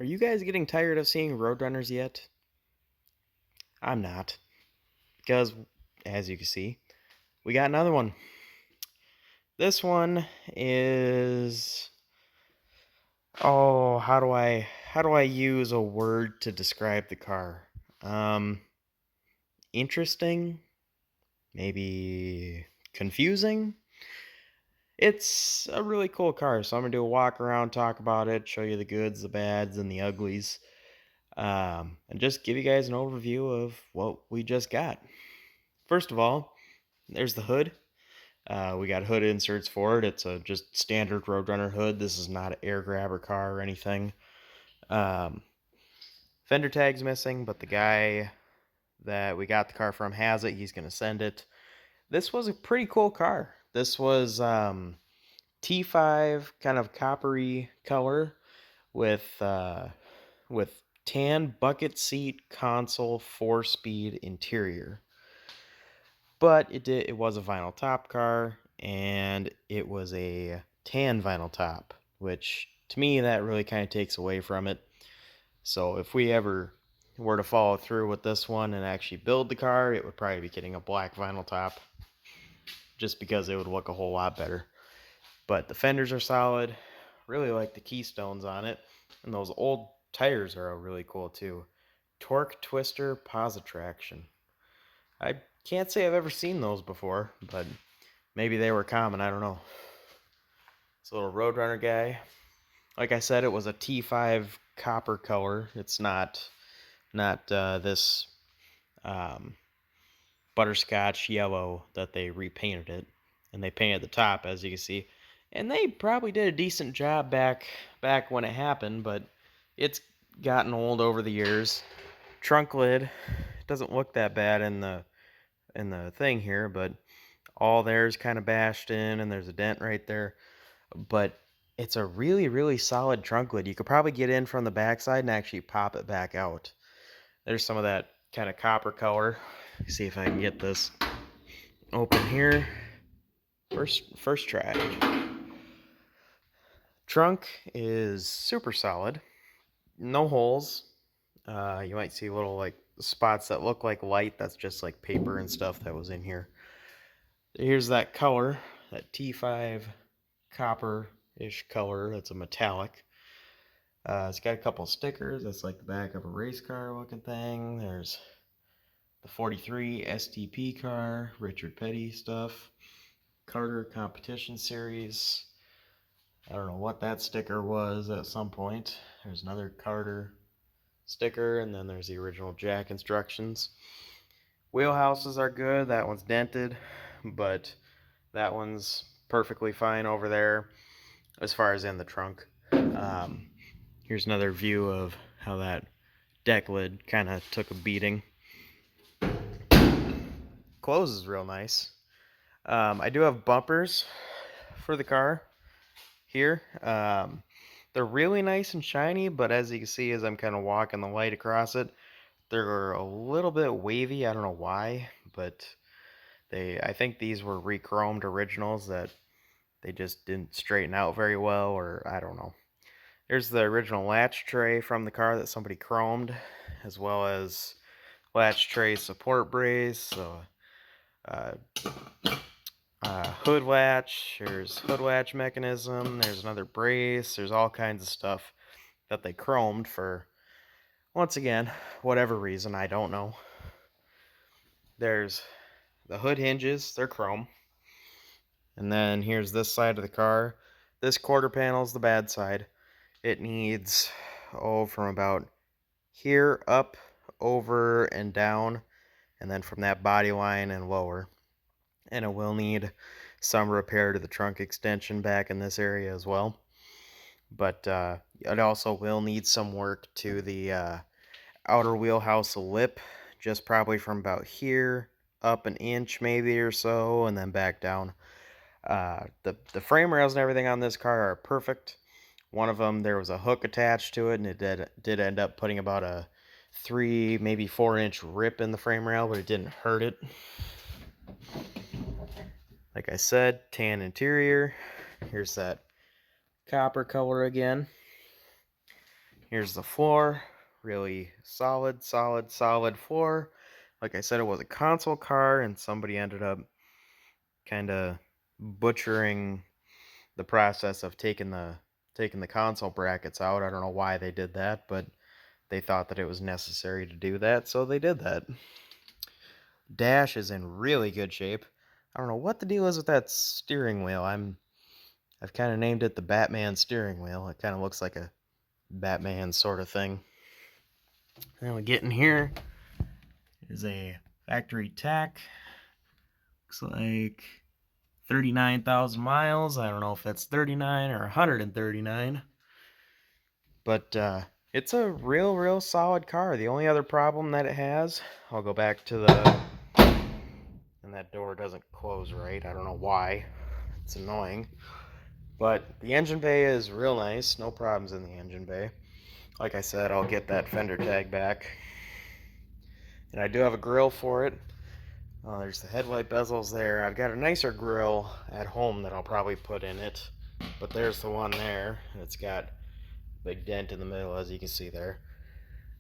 Are you guys getting tired of seeing Roadrunners yet? I'm not. Because, as you can see, we got another one. This one is... Oh, how do I use a word to describe the car? Um, Interesting? Maybe confusing? It's a really cool car, so I'm gonna do a walk around, talk about it, show you the goods, the bads, and the uglies. And just give you guys an overview of what we just got. First of all, there's the hood. We got hood inserts for it. It's a just standard Roadrunner hood. This is not an air grabber car or anything. Um, Fender tag's missing, but the guy that we got the car from has it. He's going to send it. This was a pretty cool car. This was T5 kind of coppery color with tan bucket seat console 4-speed interior. But it was a vinyl top car, and it was a tan vinyl top, which to me that really kind of takes away from it. So if we ever were to follow through with this one and actually build the car, it would probably be getting a black vinyl top, just because it would look a whole lot better. But the fenders are solid. Really like the keystones on it, and those old tires are really cool too. Torque twister Positraction. I can't say I've ever seen those before, but maybe they were common, I don't know. It's a little Roadrunner guy. Like I said, it was a T5 copper color. It's not this um, butterscotch yellow that they repainted it. And they painted the top, as you can see. And they probably did a decent job back when it happened, but it's gotten old over the years. Trunk lid doesn't look that bad in the thing here, but all there's kind of bashed in, and there's a dent right there. But it's a really, really solid trunk lid. You could probably get in from the backside and actually pop it back out. There's some of that kind of copper color. See if I can get this open here. First try. Trunk is super solid. No holes. You might see little like spots that look like light. That's just like paper and stuff that was in here. Here's that color, that T5 copper-ish color. That's a metallic. It's got a couple stickers. That's like the back of a race car looking thing. There's the 43 STP car, Richard Petty stuff. Carter Competition Series. I don't know what that sticker was at some point. There's another Carter sticker, and then there's the original jack instructions. Wheelhouses are good. That one's dented, but that one's perfectly fine over there as far as in the trunk. Here's another view of how that deck lid kind of took a beating. Closes real nice. I do have bumpers for the car here. They're really nice and shiny, but as you can see as I'm kind of walking the light across it, they're a little bit wavy. I don't know why, but I think these were re-chromed originals that they just didn't straighten out very well, or I don't know. Here's the original latch tray from the car that somebody chromed, as well as latch tray support brace, so hood latch, there's hood latch mechanism, there's another brace, there's all kinds of stuff that they chromed for, once again, whatever reason, I don't know. There's the hood hinges, they're chrome. And then here's this side of the car. This quarter panel is the bad side. It needs, from about here up, over, and down, and then from that body line and lower. And it will need some repair to the trunk extension back in this area as well. But it also will need some work to the outer wheelhouse lip, just probably from about here up an inch maybe or so, and then back down. The frame rails and everything on this car are perfect. One of them, there was a hook attached to it, and it did end up putting about a 3, maybe 4-inch rip in the frame rail, but it didn't hurt it. Like I said, tan interior. Here's that copper color again. Here's the floor. Really solid, solid floor. Like I said, it was a console car, and somebody ended up kind of butchering the process of taking the console brackets out. I don't know why they did that, but they thought that it was necessary to do that, so they did that. Dash is in really good shape. I don't know what the deal is with that steering wheel. I've kind of named it the Batman steering wheel. It kind of looks like a Batman sort of thing. Then we get in here is a factory tach. Looks like 39,000 miles. I don't know if that's 39 or 139. But it's a real solid car. The only other problem that it has, I'll go back to the, and that door doesn't close right. I don't know why. It's annoying. But the engine bay is real nice. No problems in the engine bay. Like I said, I'll get that fender tag back. And I do have a grill for it. Oh, there's the headlight bezels there. I've got a nicer grill at home that I'll probably put in it. But there's the one there. It's got a big dent in the middle, as you can see there.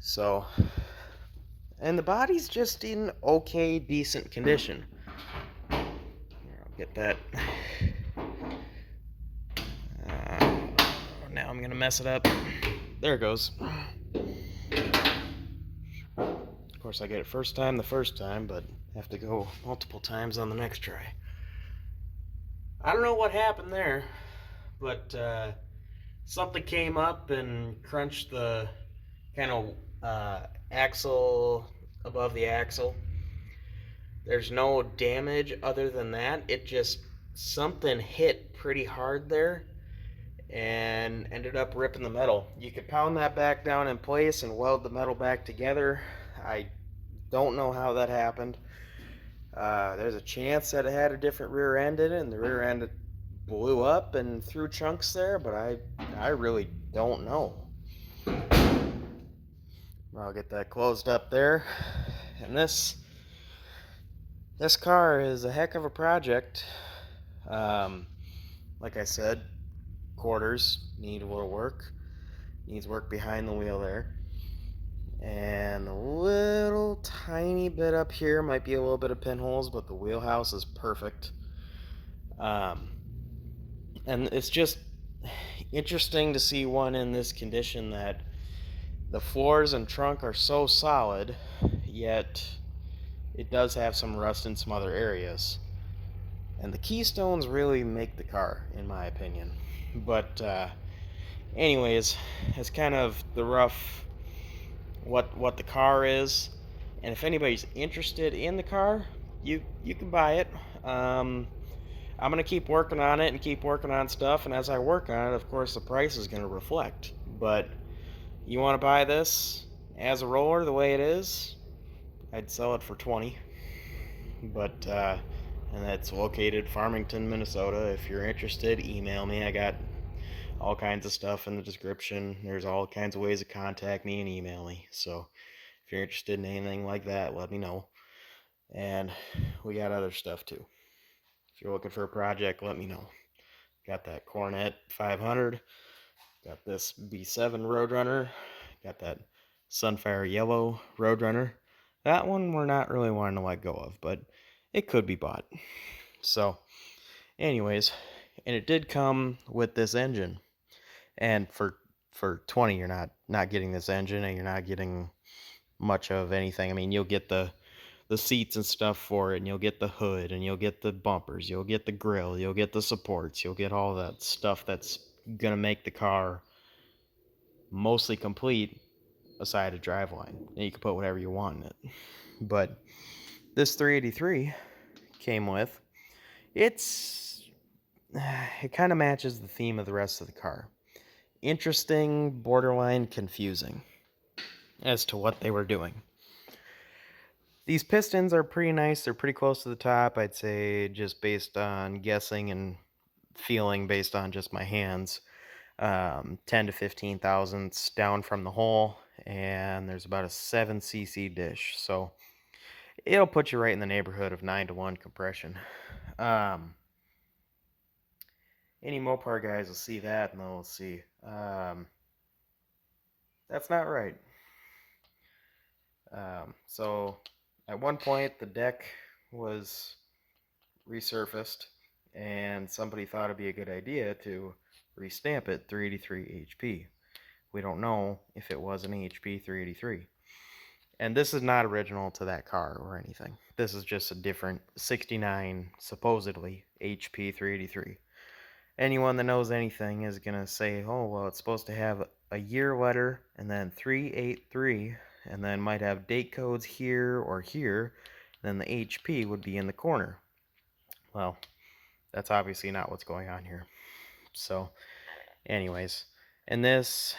So, and the body's just in okay, decent condition. Here, I'll get that. Now I'm gonna mess it up. There it goes. Of course, I get it the first time, but have to go multiple times on the next try. I don't know what happened there, but something came up and crunched the kind of axle above the axle. There's no damage other than that. It just, something hit pretty hard there and ended up ripping the metal. You could pound that back down in place and weld the metal back together. I don't know how that happened. There's a chance that it had a different rear end in it, and the rear end blew up and threw chunks there, but I really don't know. I'll get that closed up there. And this car is a heck of a project. Like I said, quarters need a little work. Needs work behind the wheel there. And a little tiny bit up here might be a little bit of pinholes, but the wheelhouse is perfect. And it's just interesting to see one in this condition that the floors and trunk are so solid, yet it does have some rust in some other areas. And the keystones really make the car, in my opinion. But anyways, it's kind of the rough what the car is. And if anybody's interested in the car, you can buy it. I'm going to keep working on it and keep working on stuff, and as I work on it, of course, the price is going to reflect. But you want to buy this as a roller the way it is, I'd sell it for 20. But and that's located Farmington, Minnesota. If you're interested, email me. I got all kinds of stuff in the description. There's all kinds of ways to contact me and email me. So if you're interested in anything like that, let me know. And we got other stuff too. If you're looking for a project, let me know. Got that Cornet 500. Got this B7 Roadrunner. Got that Sunfire Yellow Roadrunner. That one we're not really wanting to let go of, but it could be bought. So, anyways, and it did come with this engine. And for 20, you're not getting this engine, and you're not getting much of anything. I mean, you'll get the seats and stuff for it, and you'll get the hood, and you'll get the bumpers, you'll get the grill, you'll get the supports, you'll get all that stuff that's gonna make the car mostly complete aside a driveline. And you can put whatever you want in it. But this 383 came with, it kind of matches the theme of the rest of the car. Interesting, borderline confusing as to what they were doing. These pistons are pretty nice. They're pretty close to the top, I'd say, just based on guessing and feeling based on just my hands. 10 to 15 thousandths down from the hole, and there's about a 7 cc dish, so it'll put you right in the neighborhood of 9-to-1 compression. Any Mopar guys will see that, and they'll see That's not right. So at one point the deck was resurfaced, and somebody thought it'd be a good idea to restamp it 383 HP. We don't know if it was an HP 383. And this is not original to that car or anything. This is just a different 69, supposedly, HP 383. Anyone that knows anything is going to say, oh, well, it's supposed to have a year letter and then 383, and then might have date codes here or here, then the HP would be in the corner. Well, that's obviously not what's going on here. So, anyways, and this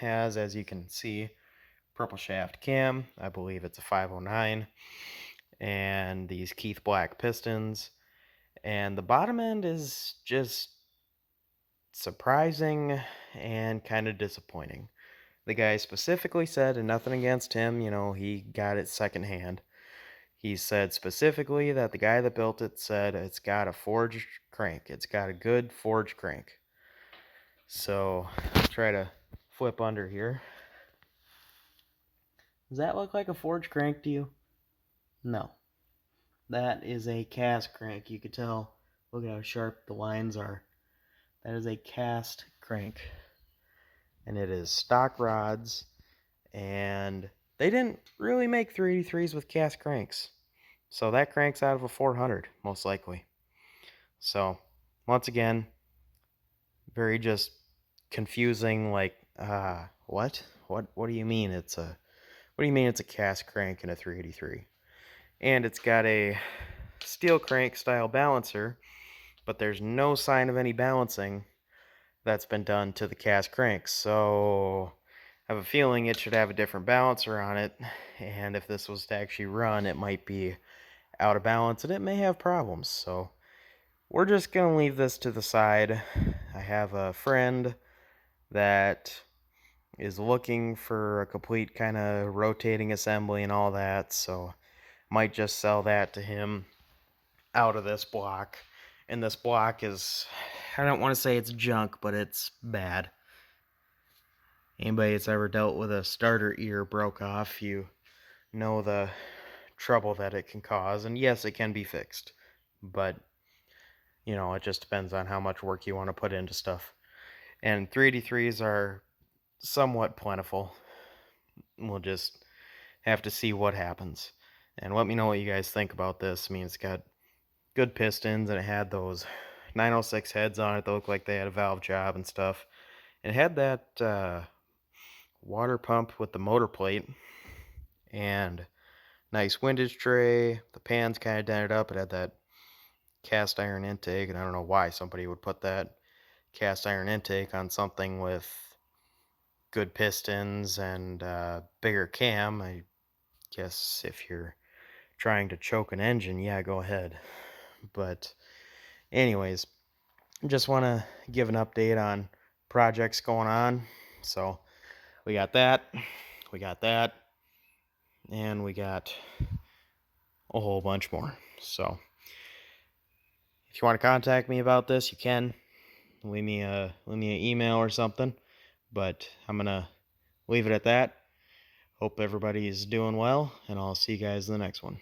has, as you can see, purple shaft cam. I believe it's a 509, and these Keith Black pistons. And the bottom end is just surprising and kind of disappointing. The guy specifically said, and nothing against him, he got it secondhand. He said specifically that the guy that built it said it's got a forged crank. It's got a good forged crank. So, I'll try to flip under here. Does that look like a forged crank to you? No. That is a cast crank. You could tell. Look at how sharp the lines are. That is a cast crank. And it is stock rods. And they didn't really make 383s with cast cranks. So that crank's out of a 400, most likely. So, once again, very just confusing, like, what? What do you mean it's a cast crank in a 383? And it's got a steel crank style balancer, but there's no sign of any balancing that's been done to the cast crank. So I have a feeling it should have a different balancer on it, and if this was to actually run, it might be out of balance and it may have problems. So we're just going to leave this to the side. I have a friend that is looking for a complete kind of rotating assembly and all that, so might just sell that to him out of this block. And this block is, I don't want to say it's junk, but it's bad. Anybody that's ever dealt with a starter ear broke off, you know the trouble that it can cause. And yes, it can be fixed, but it just depends on how much work you want to put into stuff. And 383s are somewhat plentiful. We'll just have to see what happens. And let me know what you guys think about this. I mean, it's got good pistons, and it had those 906 heads on it that looked like they had a valve job and stuff. And it had that water pump with the motor plate, and nice windage tray. The pan's kind of dented up. It had that cast iron intake, and I don't know why somebody would put that cast iron intake on something with good pistons and bigger cam. I guess if you're trying to choke an engine, yeah, go ahead. But anyways, just want to give an update on projects going on. So we got that, and we got a whole bunch more. So if you want to contact me about this, you can. Leave me an email or something. But I'm gonna leave it at that. Hope everybody's doing well, and I'll see you guys in the next one.